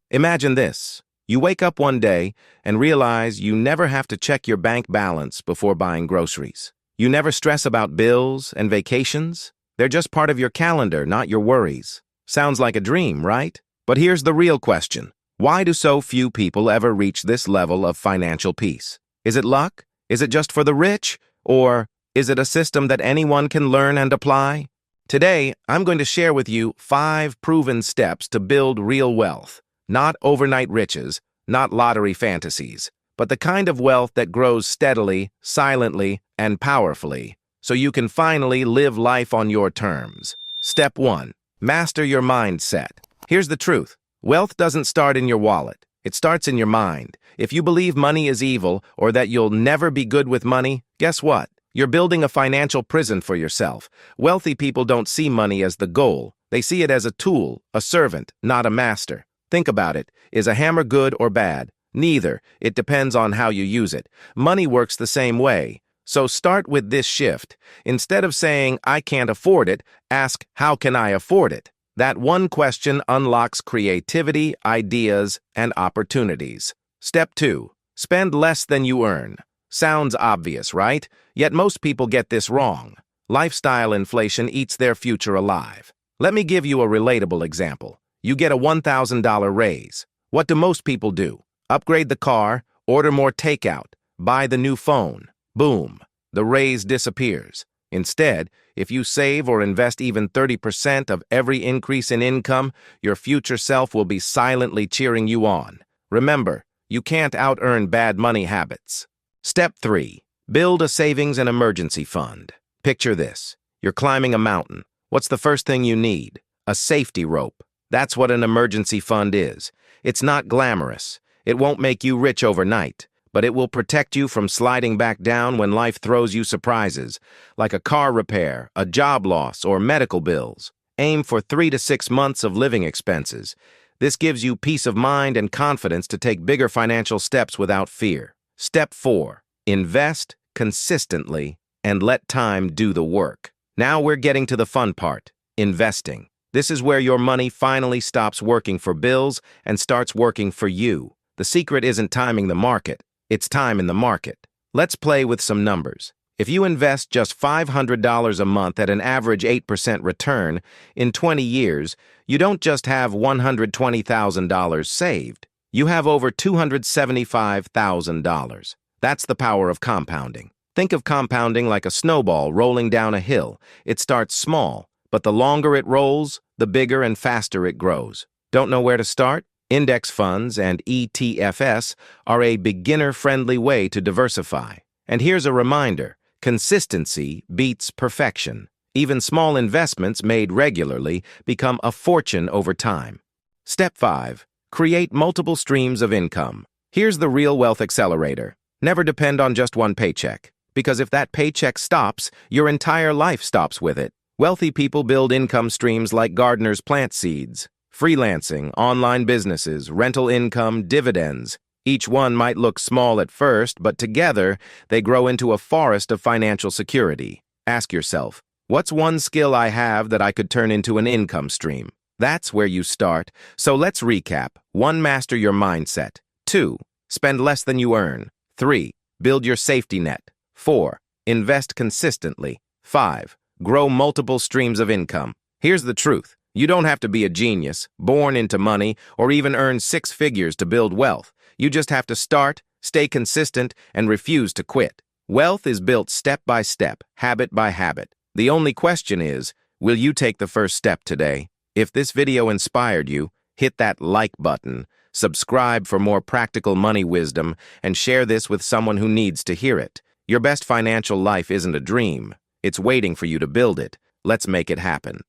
Imagine this. You wake up one day and realize you never have to check your bank balance before buying groceries. You never stress about bills and vacations. They're just part of your calendar, not your worries. Sounds like a dream, right? But here's the real question. Why do so few people ever reach this level of financial peace? Is it luck? Is it just for the rich? Or is it a system that anyone can learn and apply? Today, I'm going to share with you 5 proven steps to build real wealth. Not overnight riches, not lottery fantasies, but the kind of wealth that grows steadily, silently, and powerfully, so you can finally live life on your terms. Step 1. Master your mindset. Here's the truth. Wealth doesn't start in your wallet. It starts in your mind. If you believe money is evil or that you'll never be good with money, guess what? You're building a financial prison for yourself. Wealthy people don't see money as the goal. They see it as a tool, a servant, not a master. Think about it. Is a hammer good or bad? Neither. It depends on how you use it. Money works the same way. So start with this shift. Instead of saying, I can't afford it, ask, how can I afford it? That one question unlocks creativity, ideas, and opportunities. Step 2. Spend less than you earn. Sounds obvious, right? Yet most people get this wrong. Lifestyle inflation eats their future alive. Let me give you a relatable example. You get a $1,000 raise. What do most people do? Upgrade the car, order more takeout, buy the new phone. Boom, the raise disappears. Instead, if you save or invest even 30% of every increase in income, your future self will be silently cheering you on. Remember, you can't out-earn bad money habits. Step 3. Build a savings and emergency fund. Picture this. You're climbing a mountain. What's the first thing you need? A safety rope. That's what an emergency fund is. It's not glamorous. It won't make you rich overnight, but it will protect you from sliding back down when life throws you surprises, like a car repair, a job loss, or medical bills. Aim for 3 to 6 months of living expenses. This gives you peace of mind and confidence to take bigger financial steps without fear. Step 4. Invest consistently and let time do the work. Now we're getting to the fun part, investing. This is where your money finally stops working for bills and starts working for you. The secret isn't timing the market, it's time in the market. Let's play with some numbers. If you invest just $500 a month at an average 8% return, in 20 years, you don't just have $120,000 saved. You have over $275,000. That's the power of compounding. Think of compounding like a snowball rolling down a hill. It starts small, but the longer it rolls, the bigger and faster it grows. Don't know where to start? Index funds and ETFs are a beginner-friendly way to diversify. And here's a reminder, consistency beats perfection. Even small investments made regularly become a fortune over time. Step 5. Create multiple streams of income. Here's the real wealth accelerator. Never depend on just one paycheck, because if that paycheck stops, your entire life stops with it. Wealthy people build income streams like gardeners plant seeds, freelancing, online businesses, rental income, dividends. Each one might look small at first, but together they grow into a forest of financial security. Ask yourself, what's one skill I have that I could turn into an income stream? That's where you start. So let's recap. 1. Master your mindset. 2. Spend less than you earn. 3. Build your safety net. 4. Invest consistently. 5. Grow multiple streams of income. Here's the truth. You don't have to be a genius, born into money, or even earn 6 figures to build wealth. You just have to start, stay consistent, and refuse to quit. Wealth is built step by step, habit by habit. The only question is, will you take the first step today? If this video inspired you, hit that like button, subscribe for more practical money wisdom, and share this with someone who needs to hear it. Your best financial life isn't a dream. It's waiting for you to build it. Let's make it happen.